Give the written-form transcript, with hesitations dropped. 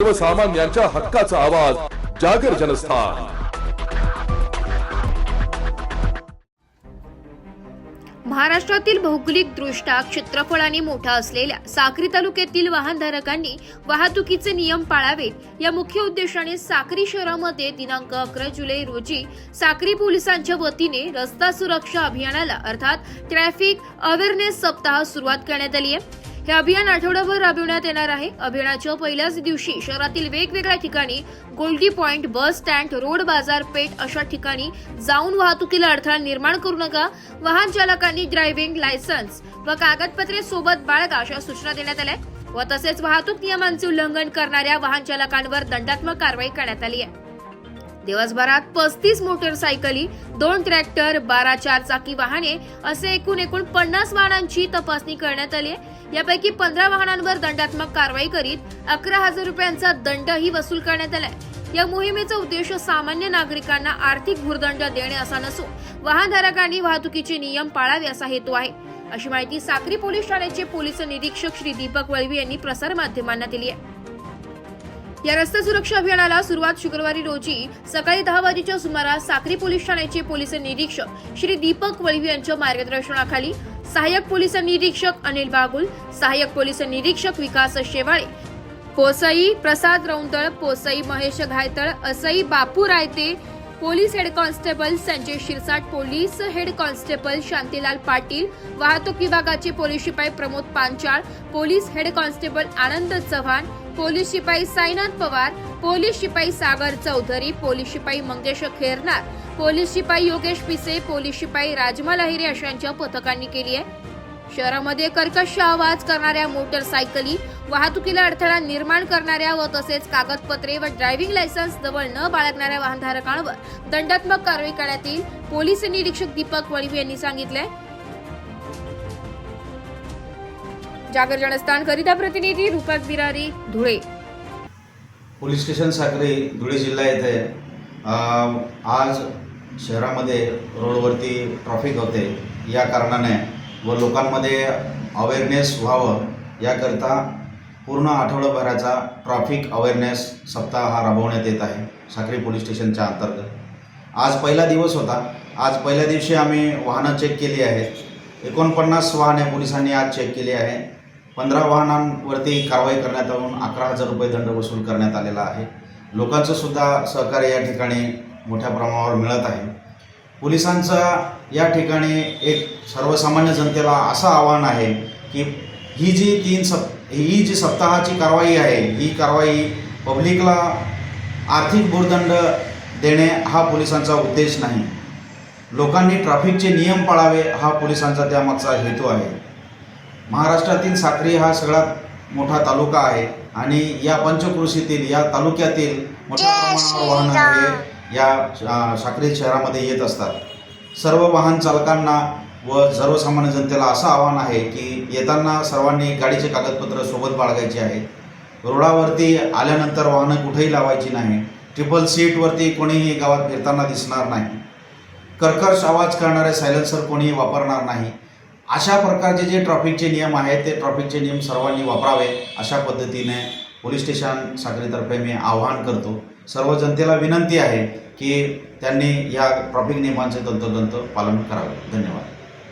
सर्वसामान्यांच्या हक्काचा आवाज जागर जनस्थान। महाराष्ट्रातील भौगोलिकदृष्ट्या क्षेत्रफळाने मोठा असलेल्या साक्री तालुक्यातील वाहनधारकांनी वाहतुकीचे नियम पाळावेत या मुख्य उद्देशाने साक्री शहरामध्ये दिनांक 11 जुलै रोजी साक्री पोलिसांच्या वतीने रस्ता सुरक्षा अभियानाला अर्थात ट्रॅफिक अवेअरनेस सप्ताह सुरुवात करण्यात आली आहे। हे अभियान आठवडाभर राबविण्यात येणार आहे। अभियानाच्या पहिल्याच दिवशी शहरातील वेगवेगळ्या ठिकाणी Goldie point, bus stand, road बाजारपेठ अशा ठिकाणी जाऊन वाहतुकीला अडथळा निर्माण करू नका, वाहन चालकांनी ड्रायव्हिंग लायसन्स व कागदपत्रे सोबत बाळगा अशा सूचना देण्यात आल्या व तसेच वाहतूक नियमांचे उल्लंघन करणाऱ्या वाहन चालकांवर दंडात्मक कारवाई करण्यात आली आहे। दिवसभरात 35 मोटरसायकली, 2 ट्रॅक्टर, 12 चारचाकी वाहने असे एकूण 50 वाहनांची तपासणी करण्यात आली आहे। यापैकी 15 वाहनांवर दंडात्मक कारवाई करीत 11,000 रुपयांचा दंडही वसूल करण्यात आलाय। या मोहिमेचा उद्देश सामान्य नागरिकांना आर्थिक भुर्दंड देणे असा नसून वाहनधारकांनी वाहतुकीचे नियम पाळावे असा हेतू आहे, अशी माहिती साक्री पोलीस ठाण्याचे पोलीस निरीक्षक श्री दीपक वळवी यांनी प्रसार माध्यमांना दिली आहे। या रस्ता सुरक्षा अभियानाला सुरुवात शुक्रवारी रोजी सकाळी 10 वाजेच्या सुमारास साक्री पोलीस ठाण्याचे पोलीस निरीक्षक श्री दीपक वळवी यांच्या मार्गदर्शनाखाली सहाय्यक पोलीस निरीक्षक अनिल बागुल, सहाय्यक पोलीस निरीक्षक विकास शेवाळे, पोसई प्रसाद रौंदळ, पोसई महेश घायतळ, असई Bapu Raite, police head constable Sanjay Shirsat, police head constable Shantilal Patil, वाहतूक विभागाचे पोलीस शिपाई Pramod Panchal, police head constable Anand Chavan, police शिपाई साईनाथ पवार, पोलीस शिपाई सागर चौधरी, पोलीस शिपाई मंगेश खेरनार, पोलीस शिपाई योगेश पिसे, पोलीस शिपाई राजमा लहिरे अशांच्या पथकांनी केली आहे। शहरामध्ये कर्कश आवाज करणाऱ्या मोटरसायकली, वाहतुकीला अडथळा निर्माण करणाऱ्या व तसेच कागदपत्रे व ड्रायव्हिंग लायसन्स जवळ न बाळगणाऱ्या वाहनधारकांवर दंडात्मक कारवाई करण्यात येईल, पोलीस निरीक्षक दीपक वळवी यांनी सांगितले। जागर जनस्थान करिता प्रतिनिधी रूपक बिरारी, धुळे। पोलीस स्टेशन साक्री, धुळे जिल्हा येथे आज शहरामध्ये रोडवरती ट्रॅफिक होते, या कारणाने व लोकांमध्ये अवेअरनेस व्हावं याकरता पूर्ण आठवडाभराचा ट्रॅफिक अवेअरनेस सप्ताह हा राबवण्यात येत आहे साक्री पोलीस स्टेशनच्या अंतर्गत। आज पहिला दिवस होता। आज पहिल्या दिवशी आम्ही वाहनं चेक केली आहेत। 49 वाहने पोलिसांनी आज चेक केली आहे। 15 वाहनांवरती कारवाई करण्यात येऊन 11,000 रुपये दंड वसूल करण्यात आलेला आहे। लोकांचं सुद्धा सहकार्य या ठिकाणी मोठ्या प्रमाणावर मिळत आहे। पोलिसांचं या ठिकाणी एक सर्वसामान्य जनतेला असं आव्हान आहे की ही जी सप्ताहाची कारवाई आहे, ही कारवाई पब्लिकला आर्थिक भुर्दंड देणे हा पोलिसांचा उद्देश नाही। लोकांनी ट्रॅफिकचे नियम पाळावे हा पोलिसांचा त्यामागचा हेतू आहे। महाराष्ट्रातील साक्री हा सगळ्यात मोठा तालुका आहे आणि या पंचक्रोशीतील या तालुक्यातील मोठ्या प्रमाणावर वाहनं या साक्री शहरामध्ये येत असतात। सर्व वाहन चालकांना व सर्वसामान्य जनतेला असं आव्हान आहे की येताना सर्वांनी गाडीचे कागदपत्र सोबत बाळगायचे आहेत। रोडावरती आल्यानंतर वाहनं कुठेही लावायची नाही। ट्रिपल सीटवरती कोणीही गावात फिरताना दिसणार नाही। कर्कश आवाज करणारे सायलेन्सर कोणीही वापरणार नाही। अशा प्रकारचे जे ट्रॅफिकचे नियम आहेत ते ट्रॅफिकचे नियम सर्वांनी वापरावे अशा पद्धतीने पोलीस स्टेशन साक्रीतर्फे मी आवाहन करतो। सर्व जनतेला विनंती आहे की त्यांनी या ट्रॅफिक नियमांचे तंतोतंत पालन करावे। धन्यवाद।